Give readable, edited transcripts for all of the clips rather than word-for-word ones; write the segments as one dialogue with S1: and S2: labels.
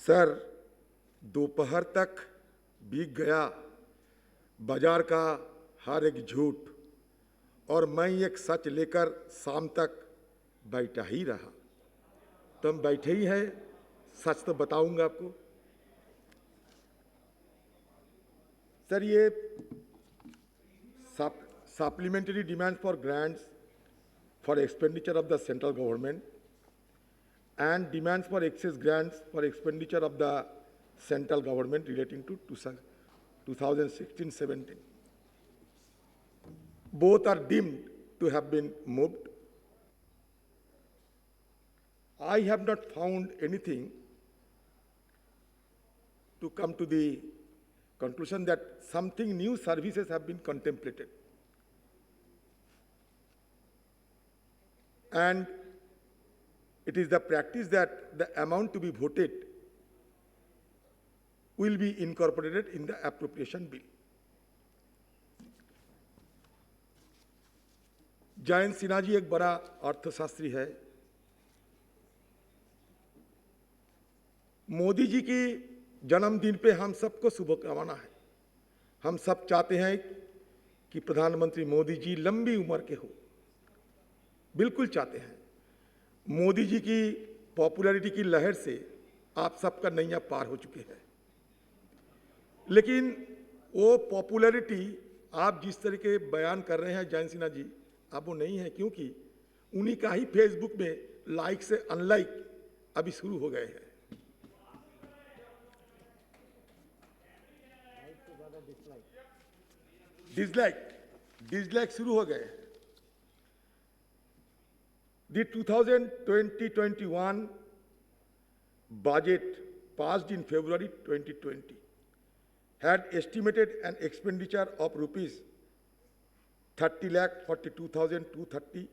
S1: Sir, दोपहर तक बीत गया बाजार का हर एक झूठ और मैं एक सच लेकर शाम तक बैठा ही रहा। तुम बैठे ही हैं, सच तो बताऊंगा आपको। सर, ये supplementary demand for grants for expenditure of the central government and demands for excess grants for expenditure of the central government relating to 2016-17. Both are deemed to have been moved. I have not found anything to come to the conclusion that something new services have been contemplated. And it is the practice that the amount to be voted will be incorporated in the appropriation bill. Jayant Sinha ji एक बड़ा अर्थशास्त्री है। मोदी जी की जन्मदिन पे हम सबको शुभकामना है। हम सब चाहते हैं कि प्रधानमंत्री मोदी जी लंबी उम्र के हो, बिल्कुल चाहते हैं। मोदी जी की पॉपुलैरिटी की लहर से आप सबका नैया पार हो चुके हैं, लेकिन वो पॉपुलैरिटी आप जिस तरीके बयान कर रहे हैं जयंत सिन्हा जी, अब वो नहीं है, क्योंकि उन्हीं का ही फेसबुक में लाइक से अनलाइक अभी शुरू हो गए हैं। डिसलाइक शुरू हो गए हैं। The 2020-21 budget passed in February 2020 had estimated an expenditure of rupees 30,42,230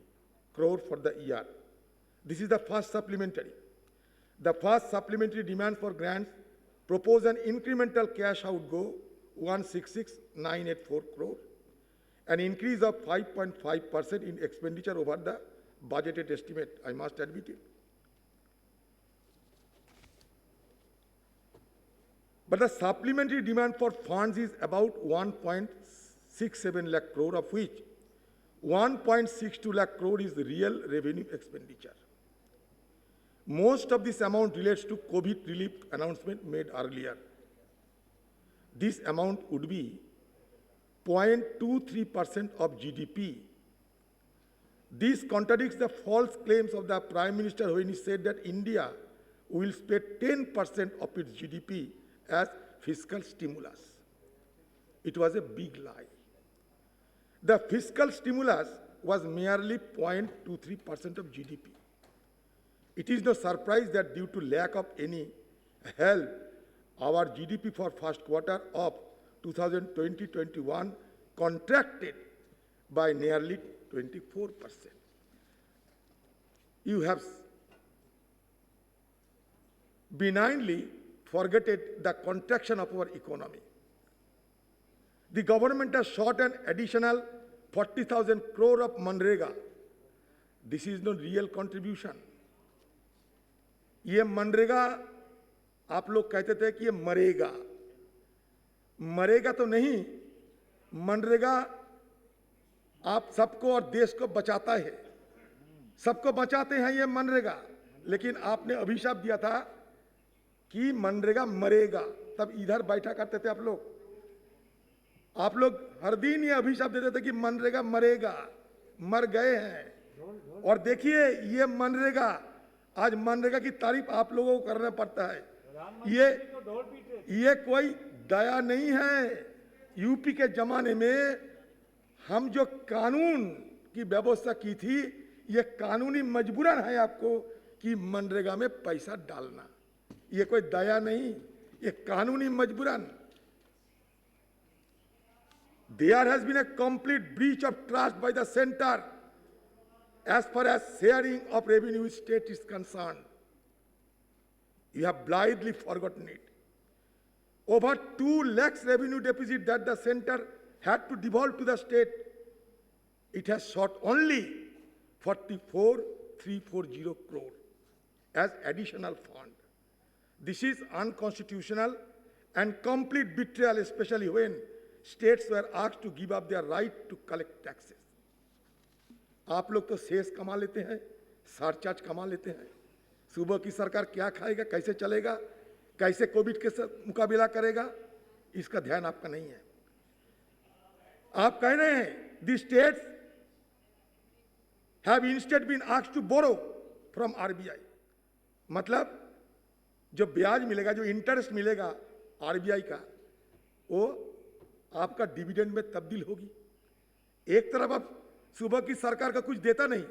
S1: crore for the year. This is the first supplementary. The first supplementary demand for grants proposed an incremental cash outgo 166,984 crore, an increase of 5.5% in expenditure over the budgeted estimate, I must admit it. But the supplementary demand for funds is about 1.67 lakh crore, of which 1.62 lakh crore is the real revenue expenditure. Most of this amount relates to COVID relief announcement made earlier. This amount would be 0.23% of GDP. This contradicts the false claims of the Prime Minister when he said that India will spend 10% of its GDP as fiscal stimulus. It was a big lie. The fiscal stimulus was merely 0.23% of GDP. It is no surprise that due to lack of any help, our GDP for first quarter of 2020-21 contracted by nearly 24%. You have benignly forgotten the contraction of our economy. The government has shot an additional 40,000 crore of Manrega. This is no real contribution. ये मनरेगा आप लोग कहते थे कि ये मरेगा, मरेगा तो नहीं। मनरेगा आप सबको और देश को बचाता है, सबको बचाते हैं ये मनरेगा, लेकिन आपने अभिशाप दिया था कि मनरेगा मरेगा। तब इधर बैठा करते थे आप लोग हर दिन ये अभिशाप देते थे कि मनरेगा मरेगा, मर गए हैं। और देखिए ये मनरेगा, आज मनरेगा की तारीफ आप लोगों को करना पड़ता है। ये कोई दया नहीं है। यूपी के जमाने में हम जो कानून की व्यवस्था की थी, ये कानूनी मजबूरन है आपको कि मनरेगा में पैसा डालना। ये कोई दया नहीं, ये कानूनी मजबूरन। There has been a complete breach of trust by the center as far as sharing of revenue with state is concerned. You have blindly forgotten it. Over 2 lakhs revenue deficit that the center had to devolve to the state, it has sought only 44,340 crore as additional fund. This is unconstitutional and complete betrayal, especially when states were asked to give up their right to collect taxes. आप लोग तो शेष कमा लेते हैं, surcharge कमा लेते हैं। सुबह की सरकार क्या खाएगा, कैसे चलेगा, कैसे कोविड के साथ मुकाबला करेगा, इसका ध्यान आपका नहीं है। आप कह रहे हैं the states have instead been asked to borrow from RBI, मतलब जो ब्याज मिलेगा, जो इंटरेस्ट मिलेगा आरबीआई का, वो आपका डिविडेंड में तब्दील होगी। एक तरफ आप सुबह की सरकार का कुछ देता नहीं,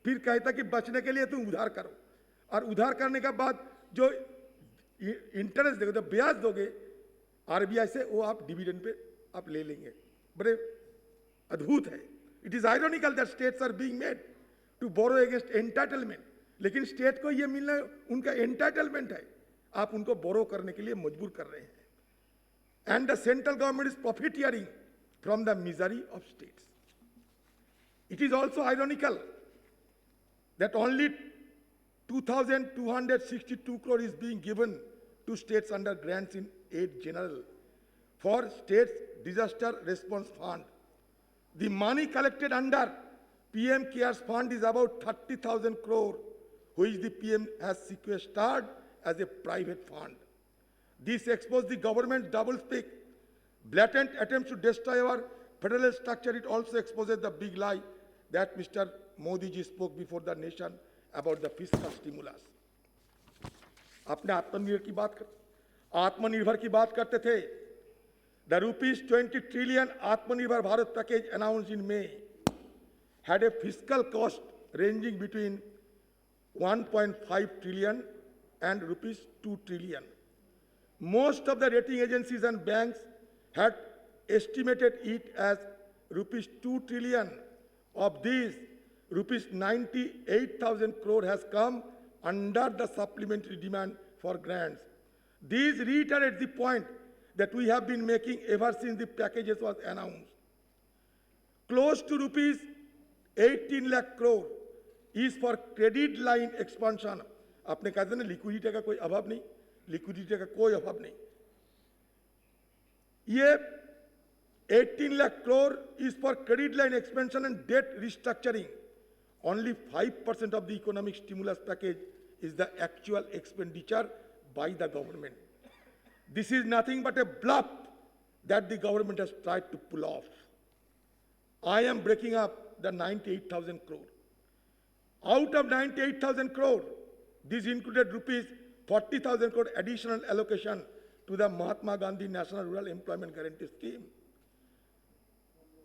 S1: फिर कहता कि बचने के लिए तुम उधार करो, और उधार करने के बाद जो इंटरेस्ट दोगे, ब्याज दोगे आरबीआई से, वो आप डिविडेंड पे आप ले लेंगे। बड़े अद्भुत है। It is ironical that states are being made to borrow against entitlement, लेकिन स्टेट को ये मिलना उनका एंटाइटलमेंट है, आप उनको बोरो करने के लिए मजबूर कर रहे हैं। And the central government is profiteering from the misery of states. It is also ironical that only 2,262 crore is being given to states under grants in aid general for states disaster response fund. The money collected under PM CARES fund is about 30,000 crore, which the PM has sequestered as a private fund. This exposes the government's doublespeak, blatant attempts to destroy our federal structure. It also exposes the big lie that Mr. Modi ji spoke before the nation about the fiscal stimulus. आपने आत्मनिर्भर की बात करते थे। The ₹20 trillion Atmanirbhar Bharat package announced in May had a fiscal cost ranging between 1.5 trillion and ₹2 trillion. Most of the rating agencies and banks had estimated it as ₹2 trillion. Of these, ₹98,000 crore has come under the supplementary demand for grants. These reiterate the point that we have been making ever since the packages was announced. Close to ₹18 lakh crore is for credit line expansion. आपने कहा था ना liquidity का कोई अभाव नहीं, liquidity का कोई अभाव नहीं। ये 18 lakh crore is for credit line expansion and debt restructuring. Only 5% of the economic stimulus package is the actual expenditure by the government. This is nothing but a bluff that the government has tried to pull off. I am breaking up the 98,000 crore. Out of 98,000 crore, this included ₹40,000 crore additional allocation to the Mahatma Gandhi National Rural Employment Guarantee Scheme.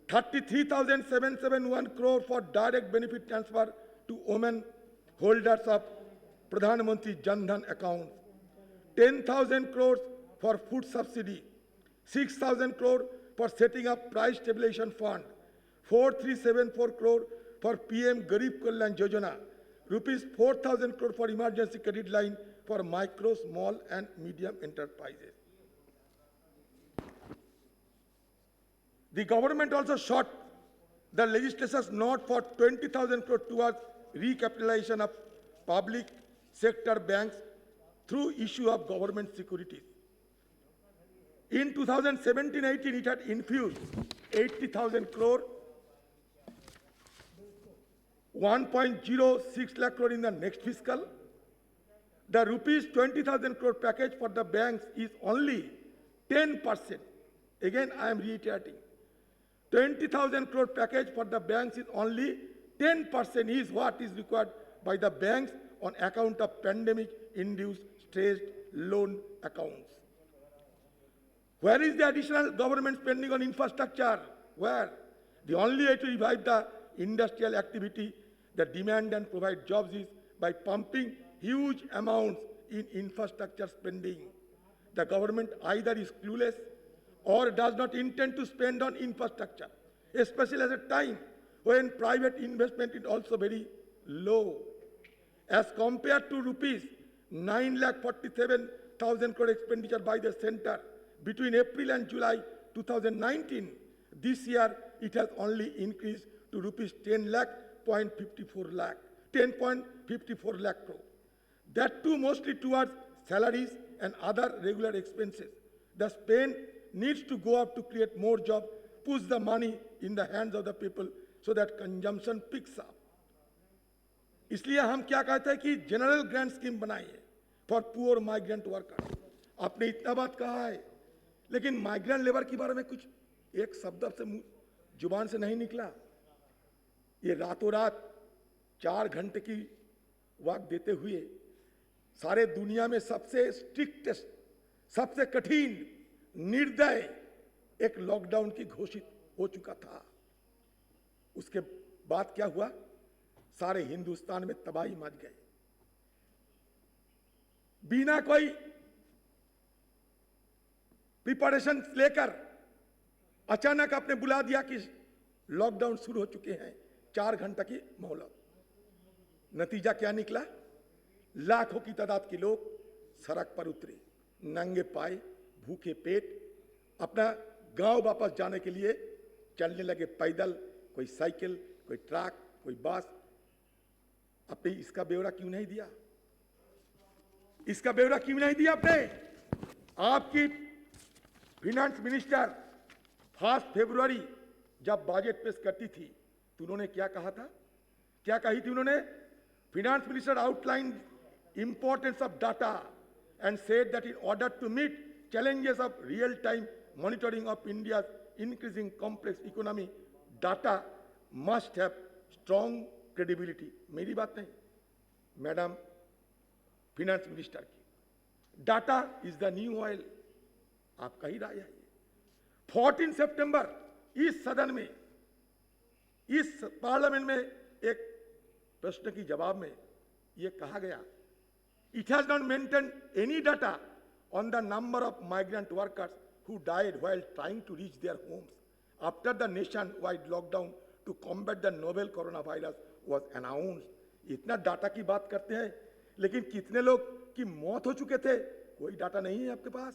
S1: 33,771 crore for direct benefit transfer to women holders of Pradhan Mantri Jan Dhan accounts, 10,000 crores for food subsidy, 6,000 crore for setting up price stabilization fund, 4,374 crore for PM Garib Kalyan Yojana, ₹4,000 crore for emergency credit line for micro, small and medium enterprises. The government also shot the legislature's note for 20,000 crore towards recapitalization of public sector banks through issue of government securities. In 2017-18, it had infused 80,000 crore, 1.06 lakh crore in the next fiscal. The ₹20,000 crore package for the banks is only 10%. Again, I am reiterating. 20,000 crore package for the banks is only 10% is what is required by the banks on account of pandemic-induced stressed loan accounts. Where is the additional government spending on infrastructure? Where? The only way to revive the industrial activity, the demand and provide jobs is by pumping huge amounts in infrastructure spending. The government either is clueless or does not intend to spend on infrastructure, especially at a time when private investment is also very low. As compared to ₹9,47,000 crore expenditure by the center between April and July 2019, this year it has only increased to ₹10.54 lakh crore. That too mostly towards salaries, and other regular expenses. The spend needs to go up to create more jobs, push the money in the hands of the people so that consumption picks up. इसलिए हम क्या कहते हैं कि general grant scheme बनाइए for poor migrant worker. आपने इतना बात कहा है, लेकिन माइग्रेंट लेबर के बारे में कुछ एक शब्द से जुबान से नहीं निकला. ये रातों रात 4 घंटे की वक्त देते हुए सारे दुनिया में सबसे स्ट्रिक्टेस्ट, सबसे कठिन, निर्दय एक लॉकडाउन की घोषित हो चुका था. उसके बाद क्या हुआ? सारे हिंदुस्तान में तबाही मच गई. बिना कोई प्रिपरेशन लेकर अचानक आपने बुला दिया कि लॉकडाउन शुरू हो चुके हैं, 4 घंटा की मोहलत. नतीजा क्या निकला? लाखों की तादाद के लोग सड़क पर उतरे, नंगे पाए, भूखे पेट, अपना गांव वापस जाने के लिए चलने लगे पैदल, कोई साइकिल, कोई ट्रक, कोई बस. आपने इसका ब्यौरा क्यों नहीं दिया? इसका ब्यौरा क्यों नहीं दिया आपने? आपकी फाइनेंस मिनिस्टर 1 फरवरी जब बजट पेश करती थी तो उन्होंने क्या कहा था? क्या कही थी उन्होंने? Finance minister outline importance of data and said that in order to meet challenges of real-time monitoring of India's increasing complex economy, data must have strong credibility. मेरी बात नहीं, मैडम फाइनेंस मिनिस्टर की. Data is the new oil, आपका ही राय है. 14 सितंबर इस सदन में, इस पार्लियामेंट में एक प्रश्न की जवाब में यह कहा गया, it has not maintained any data on the number of migrant workers who died while trying to reach their homes after the nationwide lockdown to combat the novel coronavirus was announced. इतना data की बात करते हैं, लेकिन कितने लोग की मौत हो चुके थे कोई डाटा नहीं है आपके पास.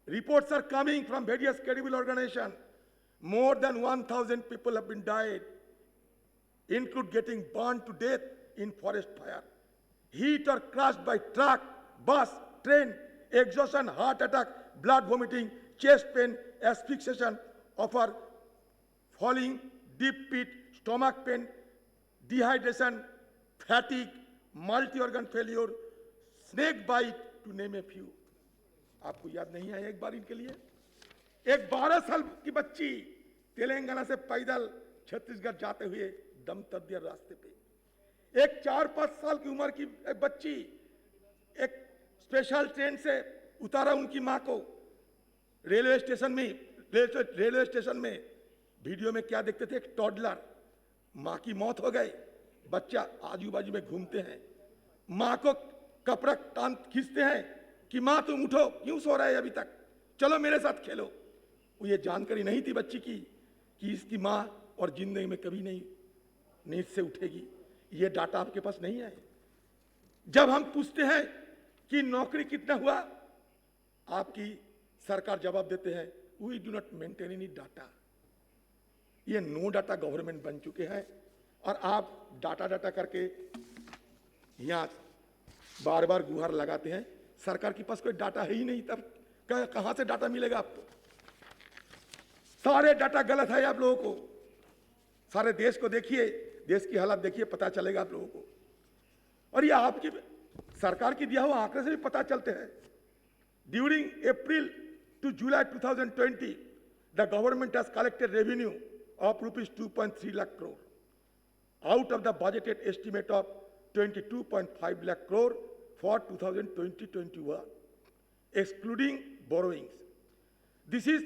S1: Reports are coming from various credible organizations. More than 1,000 people have been died, include getting burned to death in forest fire, heat or crushed by truck, bus, train, exhaustion, heart attack, blood vomiting, chest pain, asphyxiation, offer falling, deep pit, stomach pain, dehydration, fatigue, multi-organ failure, snake bite, to name a few. आपको याद नहीं है एक बार इनके लिए? एक 12 साल की बच्ची तेलंगाना से पैदल छत्तीसगढ़ जाते हुए दम तोड़ दिया रास्ते पे. एक 4-5 साल की उम्र की एक बच्ची एक स्पेशल ट्रेन से उतारा उनकी मां को रेलवे स्टेशन में वीडियो में क्या देखते थे? एक टॉडलर, मां की मौत हो गई, बच्चा आजू बाजू में घूमते हैं, मां को कपड़ा टान खींचते हैं कि मां तुम उठो, क्यों सो रहा है अभी तक, चलो मेरे साथ खेलो. वो ये जानकारी नहीं थी बच्ची की कि इसकी मां और जिंदगी में कभी नहीं नींद से उठेगी. ये डाटा आपके पास नहीं है. जब हम पूछते हैं कि नौकरी कितना हुआ, आपकी सरकार जवाब देते हैं we do not maintain any data. ये नो डाटा गवर्नमेंट बन चुके हैं और आप डाटा करके यहां बार बार गुहार लगाते हैं. सरकार के पास कोई डाटा है ही नहीं, तब कहां से डाटा मिलेगा आपको? सारे डाटा गलत है आप लोगों को. सारे देश को देखिए, देश की हालत देखिए, पता चलेगा आप लोगों को. और ये आपकी सरकार की दिया हुआ आंकड़े से भी पता चलते हैं. During April to July 2020 the government has collected revenue of ₹2.3 lakh crore out of the budgeted estimate of 22.5 lakh crore for 2020-21, excluding borrowings. This is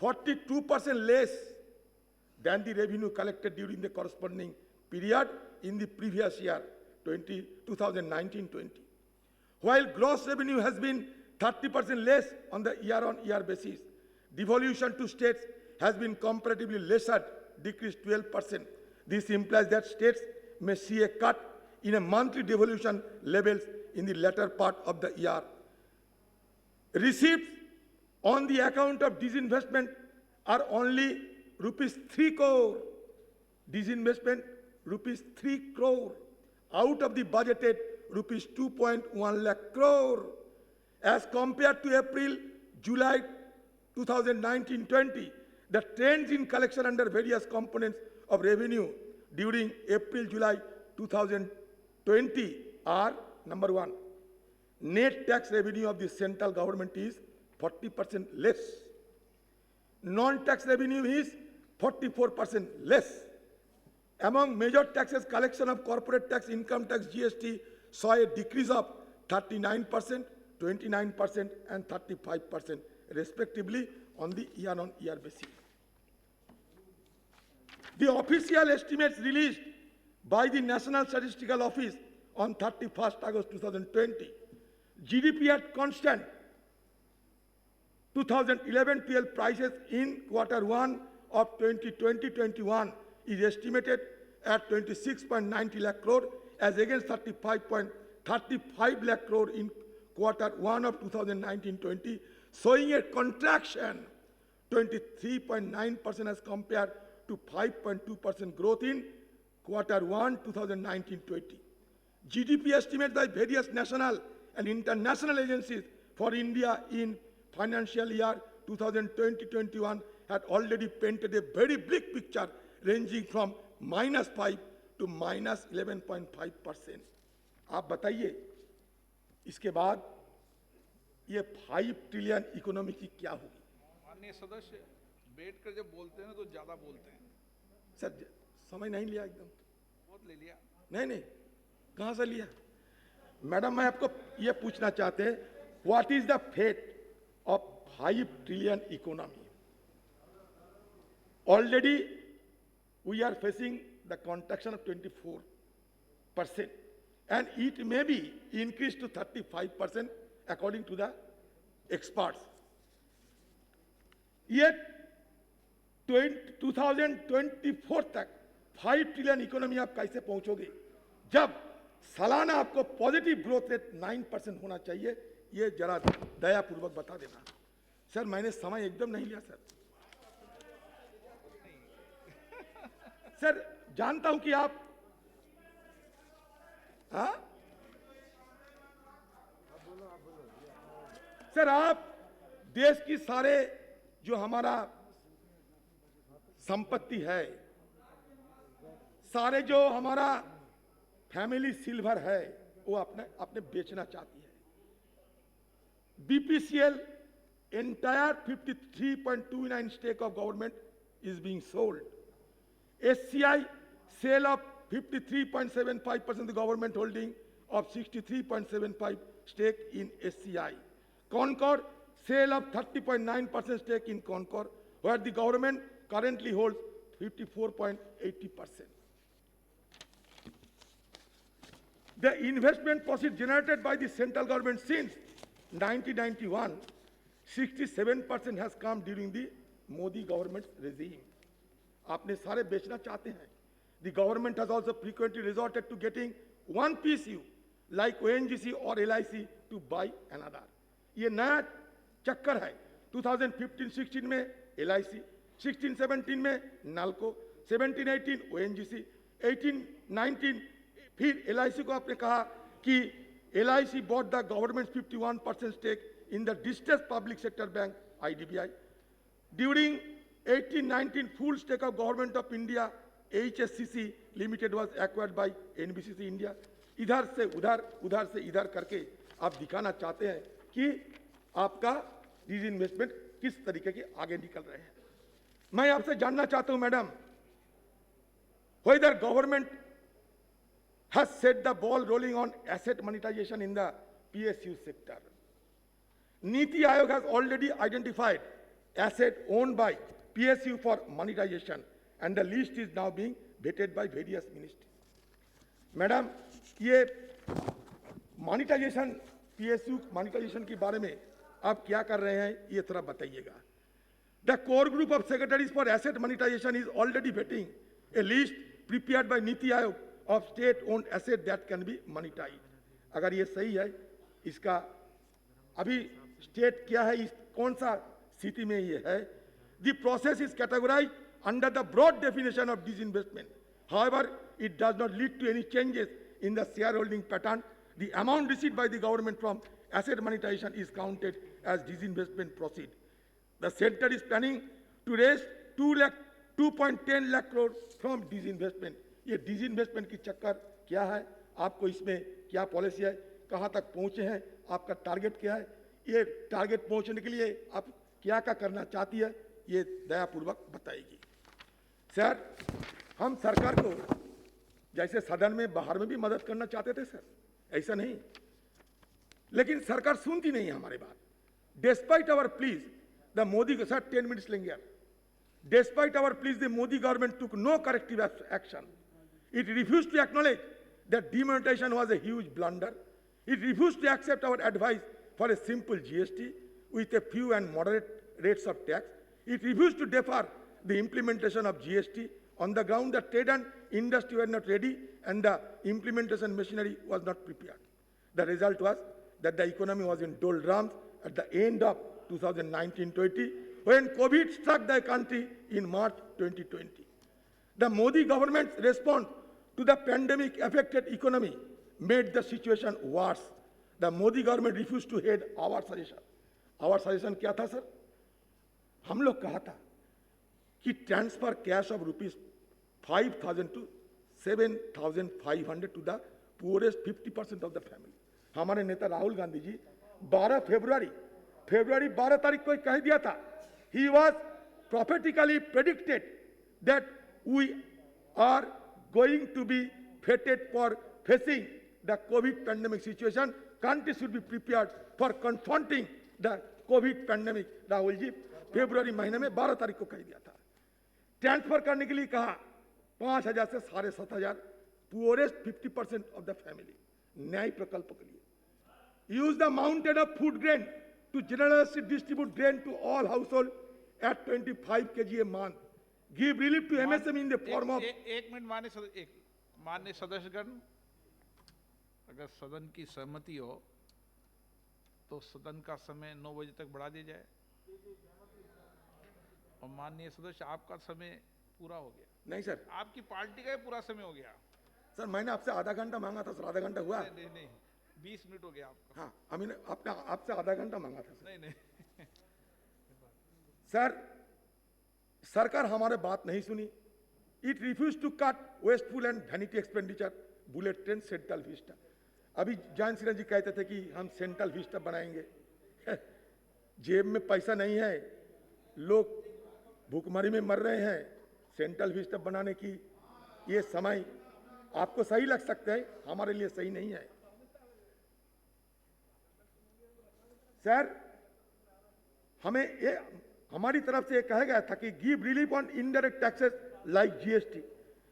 S1: 42% less than the revenue collected during the corresponding period in the previous year, 2019-20. While gross revenue has been 30% less on the year-on-year basis, devolution to states has been comparatively lesser, decreased 12%. This implies that states may see a cut in a monthly devolution levels in the latter part of the year. Receipts on the account of disinvestment are only ₹3 crore. Disinvestment ₹3 crore. out of the budgeted rupees 2.1 lakh crore. As compared to April, July 2019-20, the trends in collection under various components of revenue during April-July 2020 are: number one, net tax revenue of the central government is 40% less. Non-tax revenue is 44% less. Among major taxes, collection of corporate tax, income tax, GST saw a decrease of 39%, 29% and 35% respectively on the year-on-year basis. The official estimates released by the National Statistical Office on 31st August 2020, GDP at constant 2011-12 prices in Q1 of 2020-21 is estimated at 26.90 lakh crore as against 35.35 lakh crore in Q1 of 2019-20, showing a contraction 23.9% as compared to 5.2% growth in Q1 2019-20. GDP estimates by various national and international agencies for India in financial year 2020-21 had already painted a very bleak picture ranging from -5 to -11.5%. आप बताइए इसके बाद ये 5 trillion economy की क्या होगी?
S2: माननीय सदस्य बैठ कर जब बोलते हैं ना तो ज्यादा बोलते हैं।
S1: सर समय नहीं लिया, एकदम
S2: बहुत ले लिया।
S1: नहीं, कहां से लिया? मैडम, मैं आपको ये पूछना चाहते हैं, what is the fate of 5 trillion economy? Already we are facing the contraction of 24%, and it may be increased to 35% according to the experts. Yet 2024 तक 5 ट्रिलियन इकोनॉमी आप कैसे पहुंचोगे जब सालाना आपको पॉजिटिव ग्रोथ रेट 9% होना चाहिए? ये जरा दयापूर्वक बता देना। सर, मैंने समय एकदम नहीं लिया सर। सर, जानता हूं कि आप सर, आप देश की सारे जो हमारा संपत्ति है, सारे जो हमारा फैमिली सिल्वर है, वो अपने बेचना चाहती है। BPCL entire 53.29 stake of government is being sold. SCI sale of 53.75% the government holding of 63.75 stake in SCI. Concord sale of 30.9% stake in Concord, where the government currently holds 54.80%. The investment proceeds generated by the central government since 1991, 67% has come during the Modi government's regime. आपने सारे बेचना चाहते हैं। The government has also frequently resorted to getting one PSU like ONGC or LIC to buy another. ये नया चक्कर है। 2015-16 में LIC, 16-17 में NALCO, 17-18 ONGC, 18-19 फिर LIC को आपने कहा कि LIC bought the government's 51% stake in the distressed public sector bank IDBI. During 18-19, full stake of Government of India HSCC Limited was acquired by NBCC India. इधर से उधर, उधर से इधर करके आप दिखाना चाहते हैं कि आपका डिसइन्वेस्टमेंट किस तरीके के आगे निकल रहे हैं। मैं आपसे जानना चाहता हूं madam, whether government has set the ball rolling on asset monetization in the PSU sector. Niti Aayog has already identified asset owned by PSU for monetization, and the list is now being vetted by various ministries. Madam, ये monetization, PSU monetization के बारे में आप क्या कर रहे हैं, ये थोड़ा बताइएगा। The core group of secretaries for asset monetization is already vetting a list prepared by Niti Aayog of state-owned assets that can be monetized. अगर ये सही है, इसका अभी स्टेट क्या है, कौन सा स्थिति में ये है? The process is categorized under the broad definition of disinvestment. However, it does not lead to any changes in the shareholding pattern, the amount received by the government from asset monetization is counted as disinvestment proceed. The center is planning to raise 2.10 lakh crore from disinvestment. ये disinvestment की चक्कर क्या है? आपको इसमें क्या policy है? कहाँ तक पहुँचे हैं? आपका टारगेट क्या है? ये टारगेट पहुँचने के लिए आप क्या करना चाहती है? ये दयापूर्वक बताएगी। सर, हम सरकार को जैसे सदन में बाहर में भी मदद करना चाहते थे सर, ऐसा नहीं, लेकिन सरकार सुनती नहीं है हमारी बात। Despite our pleas, the Modi, sir, 10 minutes लेंगे यार। Despite our pleas, the Modi government took no corrective action. It refused to acknowledge that demonetization was a huge blunder. It refused to accept our advice for a simple GST with a few and moderate rates of tax. It refused to defer the implementation of GST on the ground that trade and industry were not ready and the implementation machinery was not prepared. The result was that the economy was in doldrums at the end of 2019-20 when COVID struck the country in March 2020. The Modi government's response to the pandemic-affected economy made the situation worse. The Modi government refused to heed our suggestion. Our suggestion क्या था sir? हम लोग कहा था कि transfer cash of ₹5,000 to 7,500 to the poorest 50% of the family. हमारे नेता राहुल गांधी जी 12 फरवरी 12 तारीख को कह दिया था, he was prophetically predicted that we are going to be fated for facing the COVID pandemic situation. Country should be prepared for confronting the COVID pandemic. Rahul ji फरवरी महीने में 12 तारीख को कह दिया था। ट्रांसफर करने के लिए कहा 5,000 से 7,500 पुअरेस्ट 50% ऑफ द फैमिली न्याय प्रकल्प के लिए। Use the mountain of food grain to generously distribute grain to all household at 25 kg a month. Give relief to MSME in the form of
S2: एक मिनट माननीय सदस्यगण, अगर सदन की सहमति हो तो सदन का समय 9 बजे तक बढ़ा दिया जाए। और माननीय सदस्य, आपका समय पूरा हो गया।
S1: नहीं सर,
S2: आपकी पार्टी का ही पूरा समय हो गया।
S1: सर मैंने आपसे आधा घंटा मांगा था सर, आधा घंटा हुआ?
S2: नहीं 20 मिनट हो गया आपका।
S1: हाँ, अभी आपने आपसे आधा घंटा मांगा था सर।
S2: नहीं
S1: सर, सरकार हमारे बात नहीं सुनी। It refuse to cut wasteful and vanity expenditure, bullet train, Central Vista. अभी जयंत सिन्हा जी कहते थे कि हम सेंट्रल विस्टा बनाएंगे। जेब में पैसा नहीं है, लोग भूखमरी में मर रहे हैं। सेंट्रल विस्टा बनाने की ये समय आपको सही लग सकता है, हमारे लिए सही नहीं है। सर, हमें ये हमारी तरफ से ये कहा गया था कि give relief on indirect taxes like GST,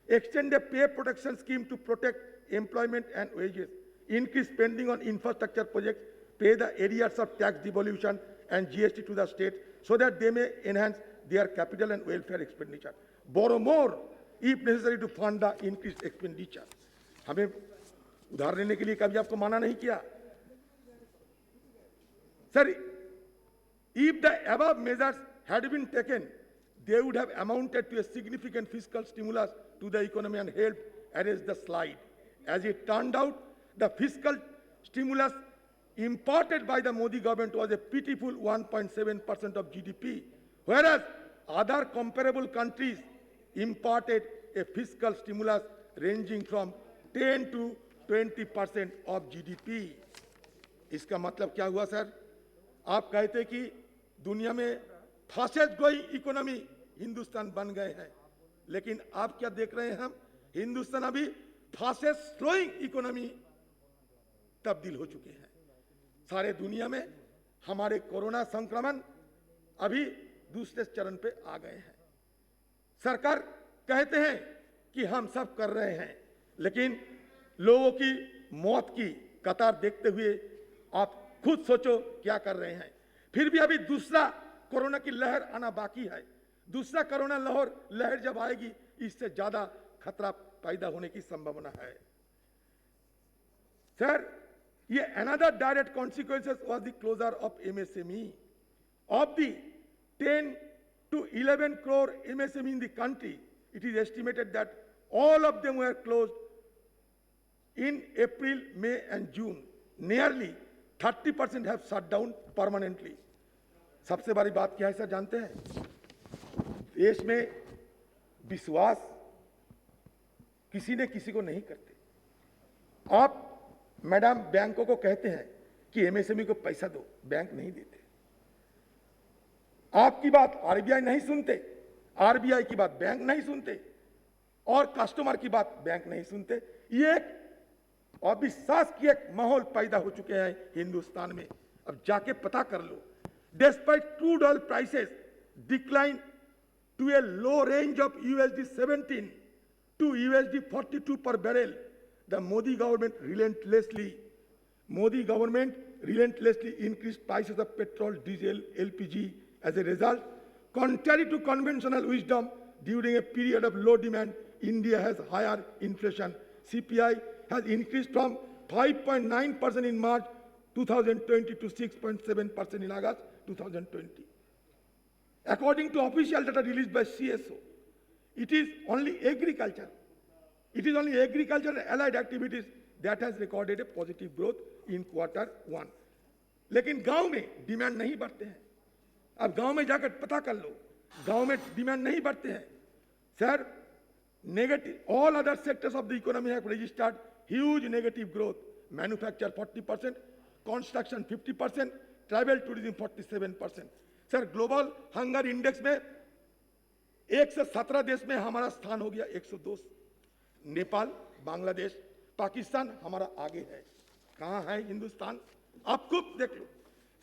S1: extend a pay protection scheme to protect employment and wages, increase spending on infrastructure projects, pay the arrears of tax devolution and GST to the state so that they may enhance their capital and welfare expenditure. Borrow more if necessary to fund the increased expenditure. हमें उधार लेने के लिए कभी आपको माना नहीं किया। Sir, if the above measures had been taken, they would have amounted to a significant fiscal stimulus to the economy and helped arrest the slide. As it turned out, the fiscal stimulus imparted by the Modi government was a pitiful 1.7% of GDP, whereas other comparable countries imparted a fiscal stimulus ranging from 10 to 20% of GDP. इसका मतलब क्या हुआ sir? आप कहते कि दुनिया में fastest growing economy Hindustan बन गए हैं, लेकिन आप क्या देख रहे हैं? हम हिंदुस्तान अभी फास्टेस्ट ग्रोइंग इकोनॉमी तब्दील हो चुके हैं। सारे दुनिया में हमारे कोरोना संक्रमण अभी दूसरे चरण पे आ गए हैं। सरकार कहते हैं कि हम सब कर रहे हैं, लेकिन लोगों की मौत की कतार देखते हुए आप खुद सोचो क्या कर रहे हैं। फिर भी अभी दूसरा कोरोना की लहर आना बाकी है। दूसरा कोरोना लहर जब आएगी, इससे ज्यादा खतरा पैदा होने की संभावना है। सर, ये another direct consequences was the closure of MSME. Of the 10 to 11 crore MSME in the country, it is estimated that all of them were closed In April, May and June, nearly 30% have shut down permanently. सबसे बड़ी बात क्या है sir जानते हैं? देश में विश्वास किसी ने किसी को नहीं करते। आप मैडम बैंकों को कहते हैं कि एमएसएमई को पैसा दो, बैंक नहीं देते। आपकी बात आरबीआई नहीं सुनते, आरबीआई की बात बैंक नहीं सुनते, और कस्टमर की बात बैंक नहीं सुनते। ये एक अविश्वास की एक माहौल पैदा हो चुके हैं हिंदुस्तान में। अब जाके पता कर लो। Despite crude oil prices decline to a low range of $17 to $42 per barrel, the Modi government relentlessly increased prices of petrol, diesel, LPG. As a result, contrary to conventional wisdom, during a period of low demand, India has higher inflation. CPI has increased from 5.9% in March 2020 to 6.7% in August 2020. According to official data released by CSO, it is only agriculture and allied activities that has recorded a positive growth in Q1. लेकिन गांव में demand नहीं बढ़ते हैं। अब गांव में जाकर पता कर लो, गांव में डिमांड नहीं बढ़ते हैं। Sir, negative, all other sectors of the economy have registered huge negative growth. Manufacture 40%, construction 50%, travel tourism 47%. Sir, global hunger index में 1 से 17 देश में हमारा स्थान हो गया 102। नेपाल, बांग्लादेश, पाकिस्तान हमारा आगे है। कहाँ है हिंदुस्तान? आप खुद देख लो।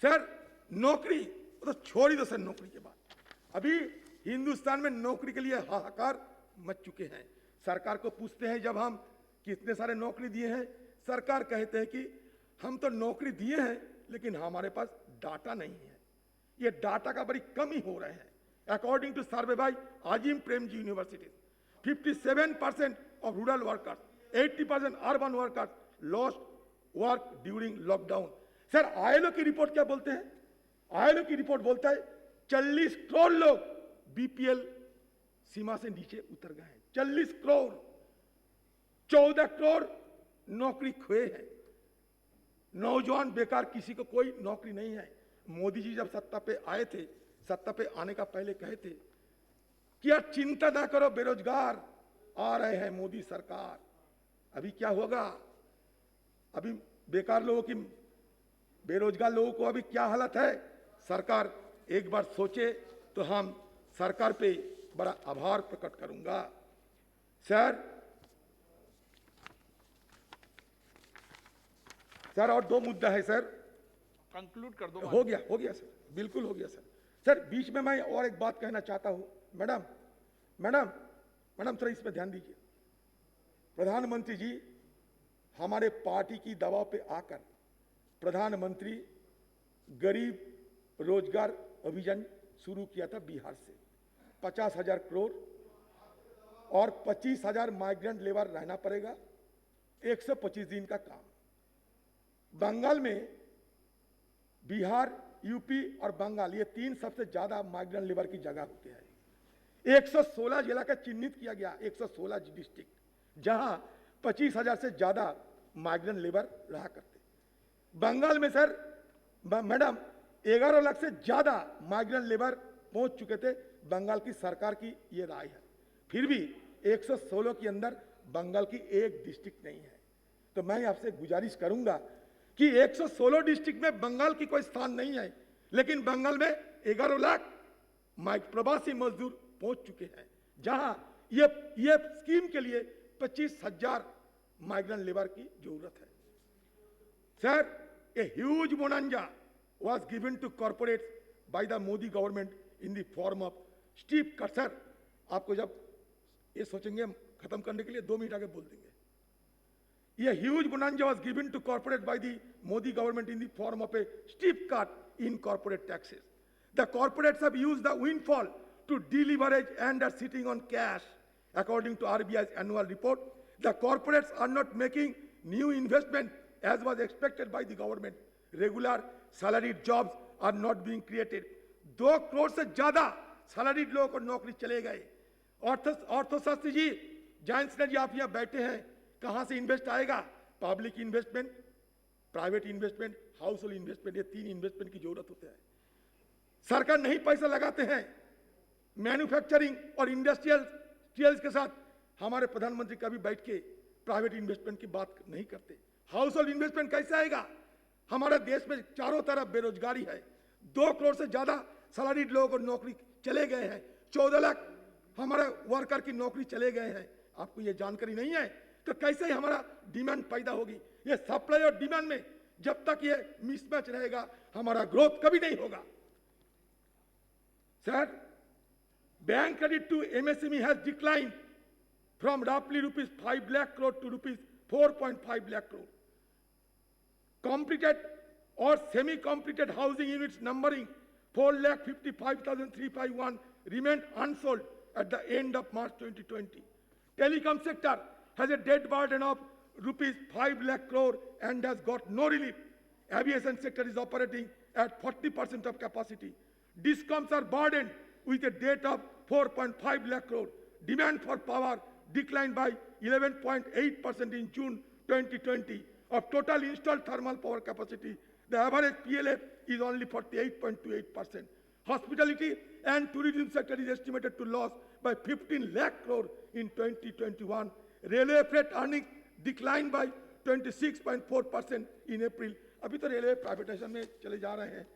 S1: सर, नौकरी तो छोड़ ही दो सर। नौकरी के बाद अभी हिंदुस्तान में नौकरी के लिए हाहाकार मच चुके हैं। सरकार को पूछते हैं जब हम कितने सारे नौकरी दिए हैं, सरकार कहते हैं कि हम तो नौकरी दिए हैं लेकिन हमारे पास डाटा नहीं है। ये डाटा का बड़ी कमी हो रहे हैं। According to survey by Azim Premji University, 57% of rural workers, 80% urban workers lost work during lockdown. Sir, ILO की रिपोर्ट क्या बोलते हैं? आईएलओ की रिपोर्ट बोलता है 40 करोड़ लोग बीपीएल सीमा से नीचे उतर गए हैं। 40 करोड़, 14 करोड़ नौकरी खोए हैं। नौजवान बेकार, किसी को कोई नौकरी नहीं है। मोदी जी जब सत्ता पे आए थे, सत्ता पे आने का पहले कहे थे कि यार चिंता ना करो, बेरोजगार आ रहे हैं मोदी सरकार। अभी क्या होगा? अभी बेकार लोगों की, बेरोजगार लोगों को अभी क्या हालत है? सरकार एक बार सोचे तो हम सरकार पे बड़ा आभार प्रकट करूंगा। सर और 2 मुद्दा है सर।
S2: कंक्लूड कर दो।
S1: हो गया सर, बिल्कुल हो गया सर। सर, बीच में मैं और एक बात कहना चाहता हूं। मैडम थोड़ा इस पर ध्यान दीजिए। प्रधानमंत्री जी हमारे पार्टी की दबाव पे आकर प्रधानमंत्री गरीब रोजगार अभियान शुरू किया था बिहार से। 50,000 करोड़ और 25,000 माइग्रेंट लेबर रहना पड़ेगा। 125 दिन का काम। बंगाल में, बिहार, यूपी और बंगाल, ये 3 सबसे ज्यादा माइग्रेंट लेबर की जगह होते हैं। 116 जिला का चिन्हित किया गया, 116 डिस्ट्रिक्ट, जहां 25,000 से ज्यादा माइग्रेंट लेबर रहा करते। बंगाल में सर मैडम 11 लाख से ज्यादा माइग्रेंट लेबर पहुंच चुके थे। बंगाल की सरकार की ये राय है। फिर भी 116 के अंदर बंगाल की एक डिस्ट्रिक्ट नहीं है। तो मैं आपसे गुजारिश करूंगा कि 116 डिस्ट्रिक्ट में बंगाल की कोई स्थान नहीं है, लेकिन बंगाल में 11 लाख प्रवासी मजदूर पहुंच चुके हैं, जहां ये स्कीम के लिए 25,000 माइग्रेंट लेबर की जरूरत है। Sir, a huge bonanza was given to corporates by the Modi government in the form of steep cuts. Sir, आपको जब ये सोचेंगे हम खत्म करने के लिए 2 मिनट आगे बोल देंगे। A huge bonanza was given to corporates by the Modi government in the form of a steep cut in corporate taxes. The corporates have used the windfall to deleverage and are sitting on cash. According to RBI's annual report, the corporates are not making new investment as was expected by the government. Regular salaried jobs are not being created. 2 crore से ज्यादा salaried लोगों को नौकरी चले गए। अर्थशास्त्री जी, giants जी, आप यहाँ बैठे हैं, कहां से इन्वेस्ट आएगा? Public investment, private investment, house hold investment, ये 3 इन्वेस्टमेंट की जरूरत होता है। सरकार नहीं पैसा लगाते हैं मैन्युफैक्चरिंग और इंडस्ट्रियल के साथ। हमारे प्रधानमंत्री कभी बैठ के प्राइवेट इन्वेस्टमेंट की बात नहीं करते। हाउस होल्ड इन्वेस्टमेंट कैसे आएगा? हमारे देश में चारों तरफ बेरोजगारी है, 2 करोड़ से ज्यादा सैलरीड लोगों को नौकरी चले गए हैं, 14 लाख हमारे वर्कर की नौकरी चले गए हैं। आपको ये जानकारी नहीं है तो कैसे हमारा डिमांड पैदा होगी? ये सप्लाई और डिमांड में जब तक ये मिसमैच रहेगा, हमारा ग्रोथ कभी नहीं होगा। Sir, bank credit to MSME has declined from roughly ₹5 lakh crore to ₹4.5 lakh crore. Completed or semi-completed housing units numbering 4,55,351 remained unsold at the end of March 2020. Telecom sector has a debt burden of ₹5 lakh crore and has got no relief. Aviation sector is operating at 40% of capacity. Discoms are burdened with a debt of 4.5 lakh crore. Demand for power declined by 11.8% in June 2020. Of total installed thermal power capacity, the average PLF is only 48.28%. Hospitality and tourism sector is estimated to lose by 15 lakh crore in 2021. Railway freight earnings declined by 26.4% in April. अभी तो railway privatisation में चले जा रहे हैं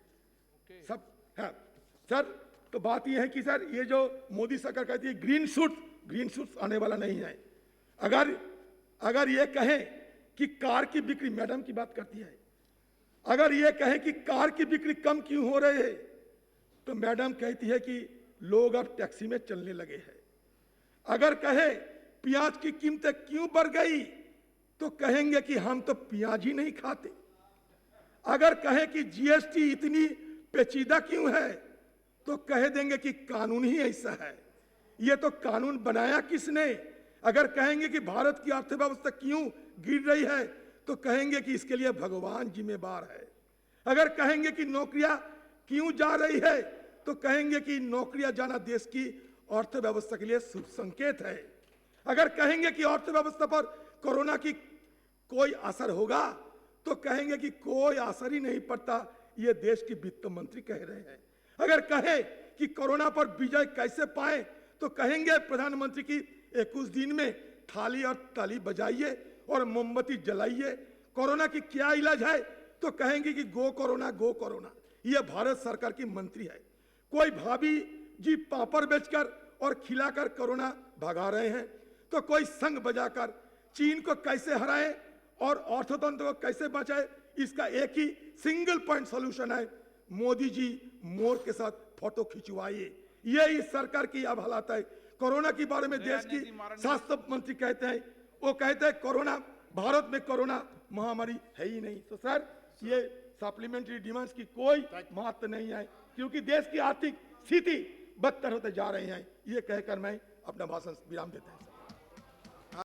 S1: सब है। Sir, तो बात यह है कि सर ये जो मोदी सरकार कहती है ग्रीन शूट्स आने वाला नहीं है। अगर ये कहें कि कार की बिक्री, मैडम की बात करती है, अगर ये कहें कि कार की बिक्री कम क्यों हो रही है, तो मैडम कहती है कि लोग अब टैक्सी में चलने लगे हैं। अगर कहे प्याज की कीमतें क्यों बढ़ गई, तो कहेंगे कि हम तो प्याज ही नहीं खाते। अगर कहें कि GST इतनी पेचीदा क्यों है, तो कह देंगे कि कानून ही ऐसा है। ये तो कानून बनाया किसने? अगर कहेंगे कि भारत की अर्थव्यवस्था क्यों गिर रही है, तो कहेंगे कि इसके लिए भगवान जिम्मेदार है। अगर कहेंगे कि नौकरियां क्यों जा रही है, तो कहेंगे कि नौकरियां जाना देश की अर्थव्यवस्था के लिए शुभ संकेत है। अगर कहेंगे कि अर्थव्यवस्था पर कोरोना की कोई असर होगा, तो कहेंगे कि कोई असर ही नहीं पड़ता, ये देश की वित्त मंत्री कह रहे हैं। अगर कहे कि कोरोना पर विजय कैसे पाए, तो कहेंगे प्रधानमंत्री की 21 दिन में थाली और ताली बजाइए और मोमबत्ती जलाइए। कोरोना की क्या इलाज है, तो कहेंगे कि गो कोरोना। यह भारत सरकार की मंत्री है। कोई भाभी जी पापड़ बेचकर और खिलाकर कोरोना भगा रहे हैं, तो कोई संग बजाकर चीन को कैसे हराए और अर्थतंत्र को कैसे बचाए, इसका एक ही सिंगल पॉइंट सॉल्यूशन है, मोदी जी मोर के साथ फोटो खिंचवाइए। ये इस सरकार की अब हालात है। कोरोना के बारे में देश की स्वास्थ्य मंत्री कहते हैं, वो कहते हैं कोरोना, भारत में कोरोना महामारी है ही नहीं। तो सर, ये सप्लीमेंट्री डिमांड्स की कोई महत्व नहीं है, क्योंकि देश की आर्थिक स्थिति बदतर होते जा रही है। ये कहकर मैं अपना भाषण विराम देता हूं।